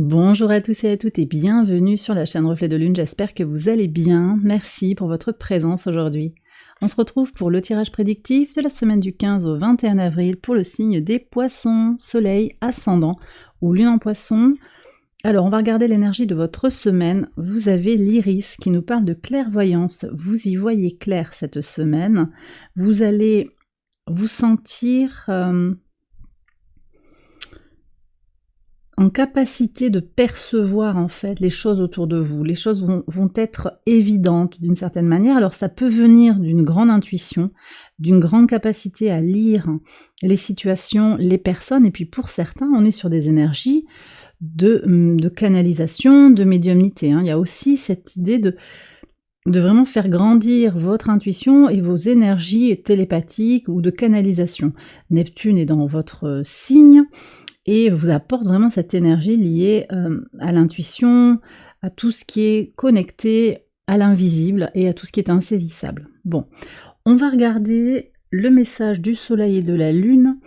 Bonjour à tous et à toutes et bienvenue sur la chaîne Reflet de Lune, j'espère que vous allez bien, merci pour votre présence aujourd'hui. On se retrouve pour le tirage prédictif de la semaine du 15 au 21 avril pour le signe des poissons, soleil, ascendant ou lune en poisson. Alors on va regarder l'énergie de votre semaine, vous avez l'Iris qui nous parle de clairvoyance, vous y voyez clair cette semaine, vous allez vous sentir en capacité de percevoir en fait les choses autour de vous. Les choses vont être évidentes d'une certaine manière. Alors ça peut venir d'une grande intuition, d'une grande capacité à lire les situations, les personnes. Et puis pour certains, on est sur des énergies de canalisation, de médiumnité. Il y a aussi cette idée de vraiment faire grandir votre intuition et vos énergies télépathiques ou de canalisation. Neptune est dans votre signe et vous apporte vraiment cette énergie liée à l'intuition, à tout ce qui est connecté à l'invisible et à tout ce qui est insaisissable. Bon, on va regarder le message du soleil et de la lune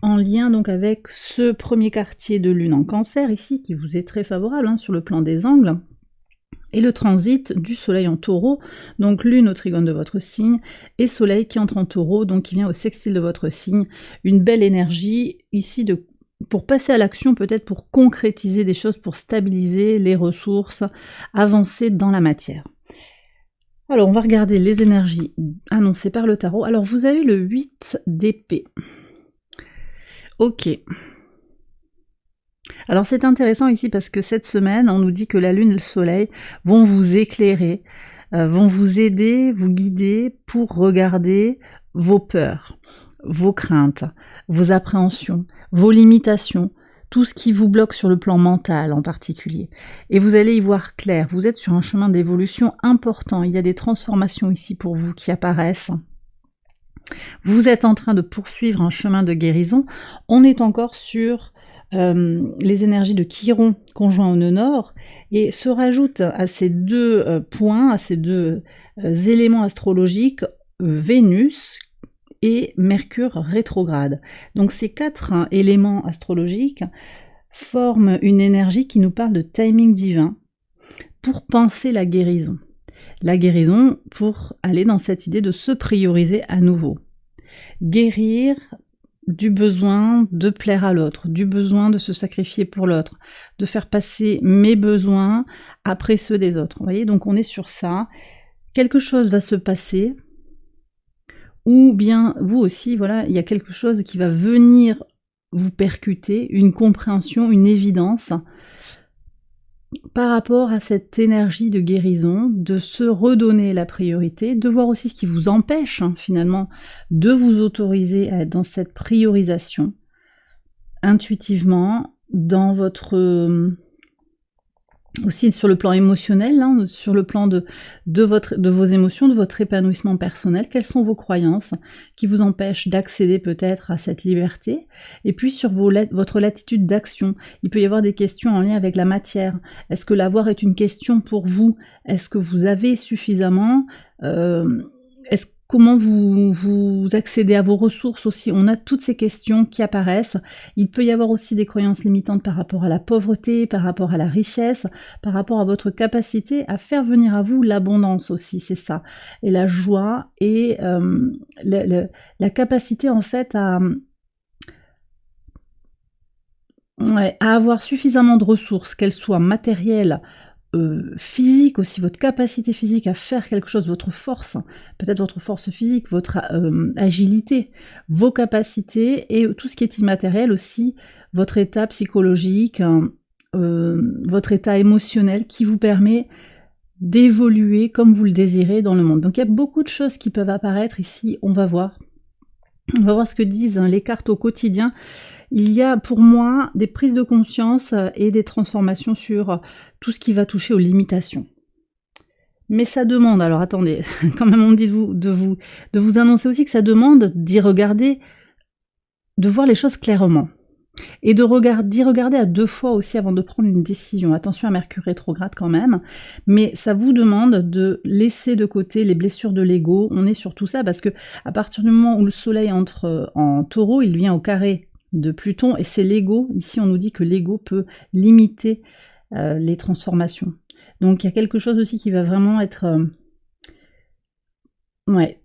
en lien donc avec ce premier quartier de lune en cancer ici, qui vous est très favorable sur le plan des angles, et le transit du soleil en taureau, donc lune au trigone de votre signe, et soleil qui entre en taureau, donc qui vient au sextile de votre signe. Une belle énergie ici pour passer à l'action, peut-être pour concrétiser des choses, pour stabiliser les ressources, avancer dans la matière. Alors on va regarder les énergies annoncées par le tarot. Alors vous avez le 8 d'épée. Ok. Alors c'est intéressant ici parce que cette semaine, on nous dit que la lune et le soleil vont vous éclairer, vont vous aider, vous guider pour regarder vos peurs, vos craintes, vos appréhensions, vos limitations, tout ce qui vous bloque sur le plan mental en particulier. Et vous allez y voir clair, vous êtes sur un chemin d'évolution important, il y a des transformations ici pour vous qui apparaissent. Vous êtes en train de poursuivre un chemin de guérison, on est encore sur les énergies de Chiron conjoint au nœud nord, et se rajoute à ces deux points, à ces deux éléments astrologiques, Vénus et Mercure rétrograde. Donc ces quatre éléments astrologiques forment une énergie qui nous parle de timing divin pour penser la guérison. La guérison pour aller dans cette idée de se prioriser à nouveau. Guérir du besoin de plaire à l'autre, du besoin de se sacrifier pour l'autre, de faire passer mes besoins après ceux des autres. Vous voyez, donc on est sur ça. Quelque chose va se passer, ou bien vous aussi, voilà, il y a quelque chose qui va venir vous percuter, une compréhension, une évidence par rapport à cette énergie de guérison, de se redonner la priorité, de voir aussi ce qui vous empêche finalement de vous autoriser à être dans cette priorisation intuitivement, dans votre aussi sur le plan émotionnel, sur le plan de vos émotions, de votre épanouissement personnel, quelles sont vos croyances qui vous empêchent d'accéder peut-être à cette liberté, et puis sur votre latitude d'action. Il peut y avoir des questions en lien avec la matière. Est-ce que l'avoir est une question pour vous? Est-ce que vous avez suffisamment Comment vous accédez à vos ressources aussi? On a toutes ces questions qui apparaissent. Il peut y avoir aussi des croyances limitantes par rapport à la pauvreté, par rapport à la richesse, par rapport à votre capacité à faire venir à vous l'abondance aussi, c'est ça. Et la joie et la capacité en fait à avoir suffisamment de ressources, qu'elles soient matérielles, physique aussi, votre capacité physique à faire quelque chose, votre force, peut-être votre force physique, votre agilité, vos capacités et tout ce qui est immatériel aussi, votre état psychologique, votre état émotionnel qui vous permet d'évoluer comme vous le désirez dans le monde. Donc il y a beaucoup de choses qui peuvent apparaître ici, on va voir ce que disent les cartes au quotidien. Il y a pour moi des prises de conscience et des transformations sur tout ce qui va toucher aux limitations. Mais ça demande, alors attendez, quand même on me dit de vous annoncer aussi que ça demande d'y regarder, de voir les choses clairement. Et d'y regarder à 2 fois aussi avant de prendre une décision. Attention à Mercure rétrograde quand même, mais ça vous demande de laisser de côté les blessures de l'ego. On est sur tout ça parce que à partir du moment où le soleil entre en taureau, il vient au carré de Pluton, et c'est l'ego. Ici, on nous dit que l'ego peut limiter les transformations. Donc, il y a quelque chose aussi qui va vraiment être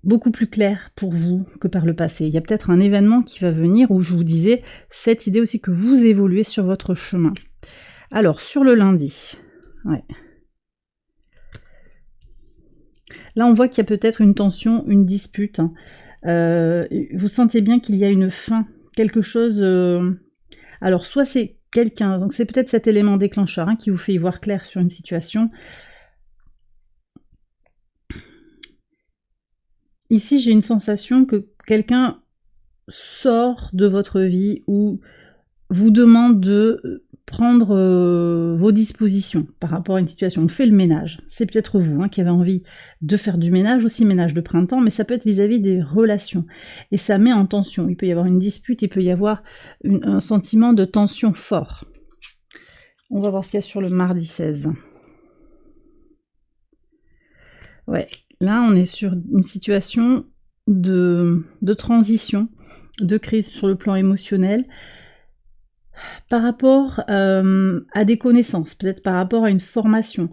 beaucoup plus clair pour vous que par le passé. Il y a peut-être un événement qui va venir où je vous disais cette idée aussi que vous évoluez sur votre chemin. Alors, sur le lundi, là, on voit qu'il y a peut-être une tension, une dispute. Vous sentez bien qu'il y a une fin, quelque chose... Alors, soit c'est quelqu'un, donc c'est peut-être cet élément déclencheur qui vous fait y voir clair sur une situation. Ici, j'ai une sensation que quelqu'un sort de votre vie ou vous demande de prendre vos dispositions par rapport à une situation. On fait le ménage. C'est peut-être vous qui avez envie de faire du ménage, aussi ménage de printemps, mais ça peut être vis-à-vis des relations. Et ça met en tension. Il peut y avoir une dispute, il peut y avoir un sentiment de tension fort. On va voir ce qu'il y a sur le mardi 16. Ouais, là on est sur une situation de transition, de crise sur le plan émotionnel, par rapport à des connaissances, peut-être par rapport à une formation.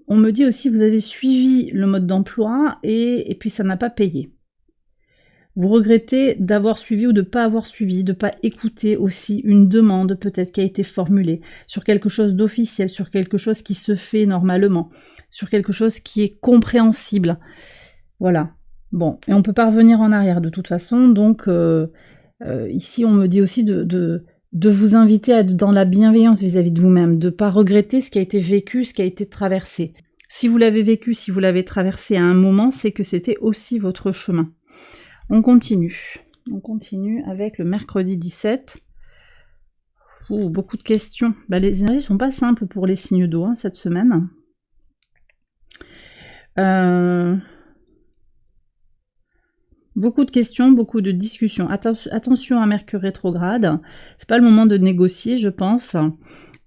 On me dit aussi vous avez suivi le mode d'emploi et puis ça n'a pas payé. Vous regrettez d'avoir suivi ou de ne pas avoir suivi, de ne pas écouter aussi une demande peut-être qui a été formulée sur quelque chose d'officiel, sur quelque chose qui se fait normalement, sur quelque chose qui est compréhensible. Voilà. Bon, et on ne peut pas revenir en arrière de toute façon, donc ici on me dit aussi de vous inviter à être dans la bienveillance vis-à-vis de vous-même, de ne pas regretter ce qui a été vécu, ce qui a été traversé. Si vous l'avez vécu, si vous l'avez traversé à un moment, c'est que c'était aussi votre chemin. On continue avec le mercredi 17. Beaucoup de questions. Les énergies ne sont pas simples pour les signes d'eau cette semaine. Beaucoup de questions, beaucoup de discussions. Attention à Mercure rétrograde. C'est pas le moment de négocier, je pense.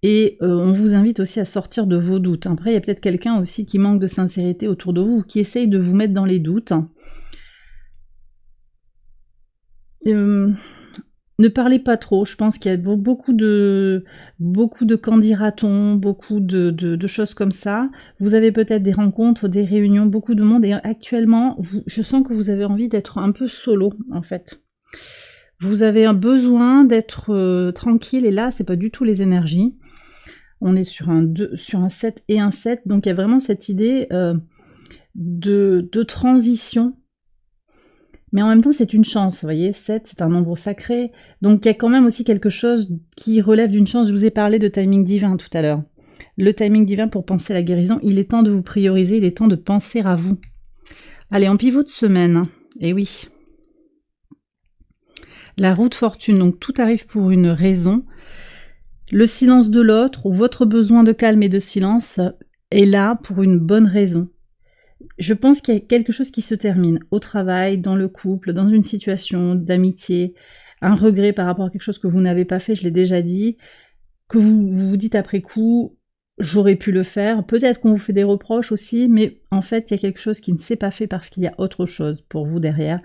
Et on vous invite aussi à sortir de vos doutes. Après, il y a peut-être quelqu'un aussi qui manque de sincérité autour de vous ou qui essaye de vous mettre dans les doutes. Ne parlez pas trop, je pense qu'il y a beaucoup de candidatons, beaucoup de choses comme ça. Vous avez peut-être des rencontres, des réunions, beaucoup de monde, et actuellement, je sens que vous avez envie d'être un peu solo, en fait. Vous avez un besoin d'être tranquille, et là, c'est pas du tout les énergies. On est sur un 7 et un 7, donc il y a vraiment cette idée de transition. Mais en même temps, c'est une chance, vous voyez, 7, c'est un nombre sacré. Donc, il y a quand même aussi quelque chose qui relève d'une chance. Je vous ai parlé de timing divin tout à l'heure. Le timing divin pour penser à la guérison, il est temps de vous prioriser, il est temps de penser à vous. Allez, en pivot de semaine, et oui. La roue de fortune, donc tout arrive pour une raison. Le silence de l'autre, ou votre besoin de calme et de silence, est là pour une bonne raison. Je pense qu'il y a quelque chose qui se termine au travail, dans le couple, dans une situation d'amitié, un regret par rapport à quelque chose que vous n'avez pas fait, je l'ai déjà dit, que vous vous dites après coup, j'aurais pu le faire, peut-être qu'on vous fait des reproches aussi, mais en fait, il y a quelque chose qui ne s'est pas fait parce qu'il y a autre chose pour vous derrière.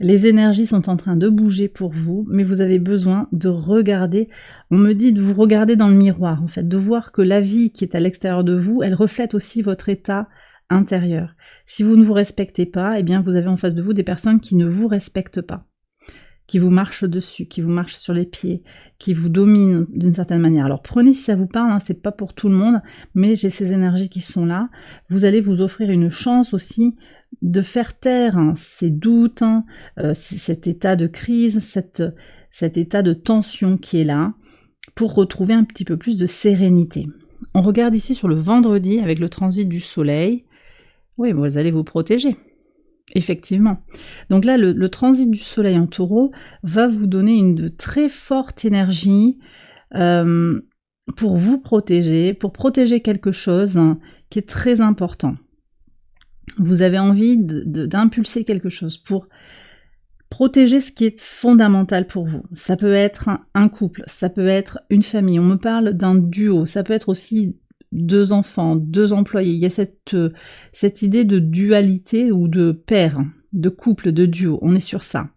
Les énergies sont en train de bouger pour vous, mais vous avez besoin de regarder, on me dit de vous regarder dans le miroir, en fait, de voir que la vie qui est à l'extérieur de vous, elle reflète aussi votre état intérieur. Si vous ne vous respectez pas, eh bien vous avez en face de vous des personnes qui ne vous respectent pas, qui vous marchent dessus, qui vous marchent sur les pieds, qui vous dominent d'une certaine manière. Alors prenez si ça vous parle, c'est pas pour tout le monde, mais j'ai ces énergies qui sont là. Vous allez vous offrir une chance aussi de faire taire ces doutes, cet état de crise, cet état de tension qui est là, pour retrouver un petit peu plus de sérénité. On regarde ici sur le vendredi avec le transit du soleil. Oui, vous allez vous protéger, effectivement. Donc là, le transit du soleil en taureau va vous donner une très forte énergie pour vous protéger, pour protéger quelque chose qui est très important. Vous avez envie d'impulser quelque chose pour protéger ce qui est fondamental pour vous. Ça peut être un couple, ça peut être une famille, on me parle d'un duo, ça peut être aussi 2 enfants, 2 employés. Il y a cette idée de dualité ou de paire, de couple, de duo. On est sur ça.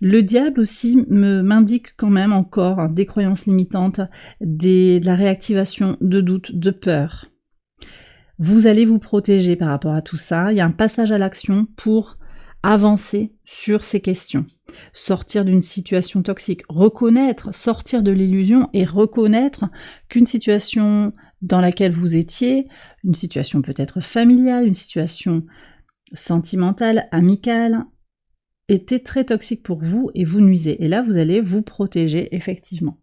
Le diable aussi m'indique quand même encore des croyances limitantes, de la réactivation de doutes, de peur. Vous allez vous protéger par rapport à tout ça. Il y a un passage à l'action pour avancer sur ces questions. Sortir d'une situation toxique, reconnaître, sortir de l'illusion et reconnaître qu'une situation dans laquelle vous étiez, une situation peut-être familiale, une situation sentimentale, amicale, était très toxique pour vous et vous nuisez. Et là, vous allez vous protéger effectivement.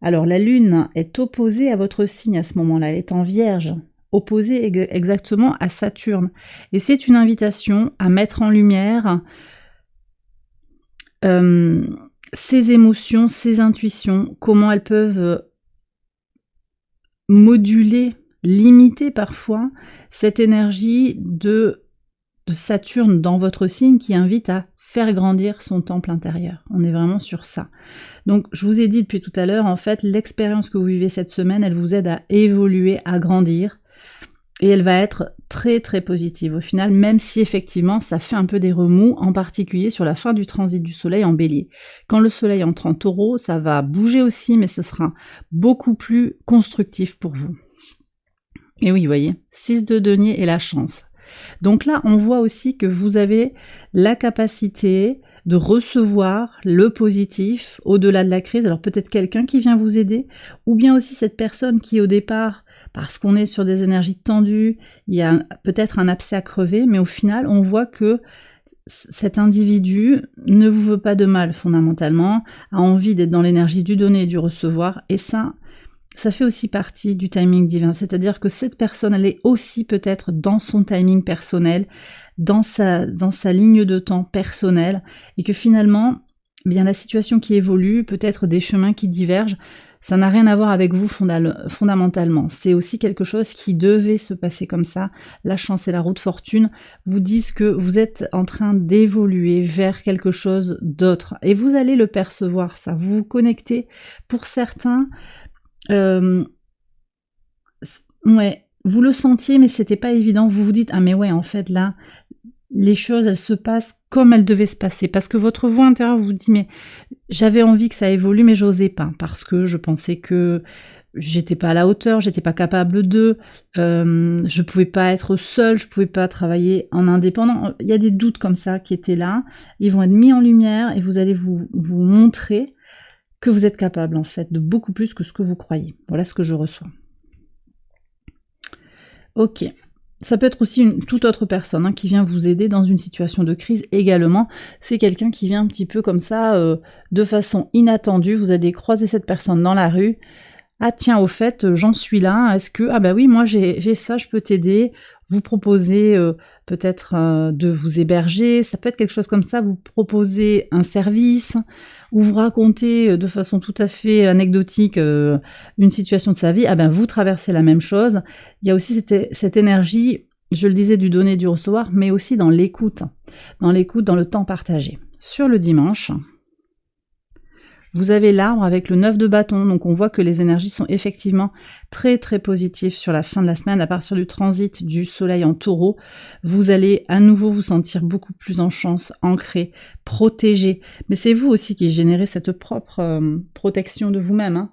Alors, la Lune est opposée à votre signe à ce moment-là, elle est en Vierge, opposée exactement à Saturne. Et c'est une invitation à mettre en lumière ces émotions, ces intuitions, comment elles peuvent moduler, limiter parfois cette énergie de Saturne dans votre signe qui invite à faire grandir son temple intérieur. On est vraiment sur ça. Donc, je vous ai dit depuis tout à l'heure, en fait, l'expérience que vous vivez cette semaine, elle vous aide à évoluer, à grandir, et elle va être très très positive au final, même si effectivement ça fait un peu des remous, en particulier sur la fin du transit du soleil en bélier. Quand le soleil entre en taureau, ça va bouger aussi, mais ce sera beaucoup plus constructif pour vous. Et oui, vous voyez, 6 de denier et la chance. Donc là, on voit aussi que vous avez la capacité de recevoir le positif au-delà de la crise. Alors peut-être quelqu'un qui vient vous aider, ou bien aussi cette personne qui au départ, parce qu'on est sur des énergies tendues, il y a peut-être un abcès à crever, mais au final, on voit que cet individu ne vous veut pas de mal fondamentalement, a envie d'être dans l'énergie du donner et du recevoir, et ça fait aussi partie du timing divin, c'est-à-dire que cette personne, elle est aussi peut-être dans son timing personnel, dans sa ligne de temps personnelle, et que finalement, bien la situation qui évolue, peut-être des chemins qui divergent, ça n'a rien à voir avec vous fondamentalement. C'est aussi quelque chose qui devait se passer comme ça. La chance et la roue de fortune vous disent que vous êtes en train d'évoluer vers quelque chose d'autre, et vous allez le percevoir ça, vous vous connectez pour certains. Ouais, vous le sentiez, mais c'était pas évident. Vous vous dites, ah mais ouais, en fait là, les choses, elles se passent comme elles devaient se passer. Parce que votre voix intérieure vous dit, mais j'avais envie que ça évolue, mais j'osais pas. Parce que je pensais que j'étais pas à la hauteur, j'étais pas capable de, je pouvais pas être seule, je pouvais pas travailler en indépendant. Il y a des doutes comme ça qui étaient là. Ils vont être mis en lumière et vous allez vous montrer que vous êtes capable en fait de beaucoup plus que ce que vous croyez. Voilà ce que je reçois. Ok. Ça peut être aussi une toute autre personne qui vient vous aider dans une situation de crise également. C'est quelqu'un qui vient un petit peu comme ça, de façon inattendue. Vous allez croiser cette personne dans la rue. Ah tiens, au fait, j'en suis là. Est-ce que... Ah bah oui, moi j'ai ça, je peux t'aider. Vous proposer peut-être de vous héberger. Ça peut être quelque chose comme ça. Vous proposez un service ou vous racontez de façon tout à fait anecdotique une situation de sa vie. Ah ben vous traversez la même chose. Il y a aussi cette énergie, je le disais, du donner, du recevoir, mais aussi dans l'écoute, dans le temps partagé. Sur le dimanche, vous avez l'arbre avec le 9 de bâton, donc on voit que les énergies sont effectivement très très positives sur la fin de la semaine. À partir du transit du soleil en taureau, vous allez à nouveau vous sentir beaucoup plus en chance, ancré, protégé. Mais c'est vous aussi qui générez cette propre protection de vous-même.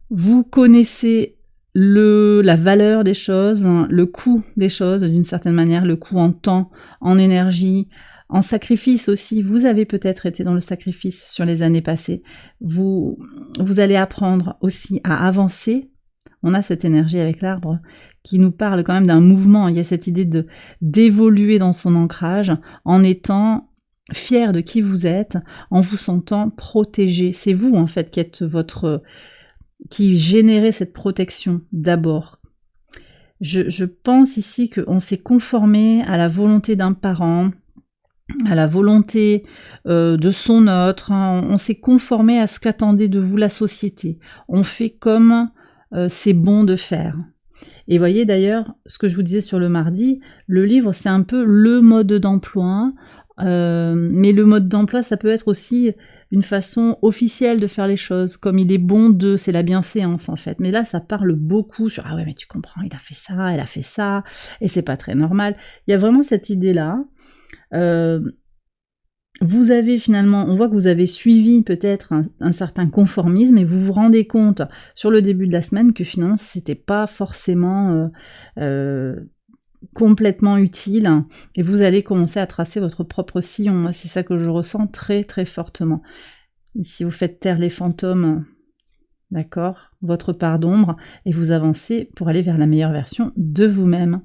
Vous connaissez la valeur des choses, le coût des choses d'une certaine manière, le coût en temps, en énergie, en sacrifice aussi. Vous avez peut-être été dans le sacrifice sur les années passées. Vous allez apprendre aussi à avancer. On a cette énergie avec l'arbre qui nous parle quand même d'un mouvement. Il y a cette idée d'évoluer dans son ancrage en étant fier de qui vous êtes, en vous sentant protégé. C'est vous en fait qui êtes qui générez cette protection d'abord. Je pense ici qu'on s'est conformé à la volonté d'un parent, à la volonté de son autre, on s'est conformé à ce qu'attendait de vous la société. On fait comme c'est bon de faire. Et voyez d'ailleurs, ce que je vous disais sur le mardi, le livre c'est un peu le mode d'emploi, mais le mode d'emploi ça peut être aussi une façon officielle de faire les choses, comme il est bon c'est la bienséance en fait. Mais là ça parle beaucoup sur, ah ouais mais tu comprends, il a fait ça, elle a fait ça, et c'est pas très normal. Il y a vraiment cette idée-là. vous avez finalement, on voit que vous avez suivi peut-être un certain conformisme et vous vous rendez compte sur le début de la semaine que finalement c'était pas forcément complètement utile et vous allez commencer à tracer votre propre sillon. Moi, c'est ça que je ressens très très fortement. Ici, vous faites taire les fantômes, d'accord, votre part d'ombre, et vous avancez pour aller vers la meilleure version de vous-même.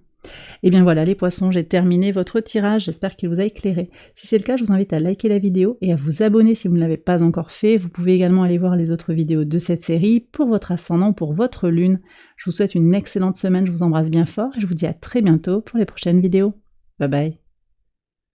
Et bien voilà les poissons, j'ai terminé votre tirage, j'espère qu'il vous a éclairé. Si c'est le cas, je vous invite à liker la vidéo et à vous abonner si vous ne l'avez pas encore fait. Vous pouvez également aller voir les autres vidéos de cette série pour votre ascendant, pour votre lune. Je vous souhaite une excellente semaine, je vous embrasse bien fort et je vous dis à très bientôt pour les prochaines vidéos. Bye bye.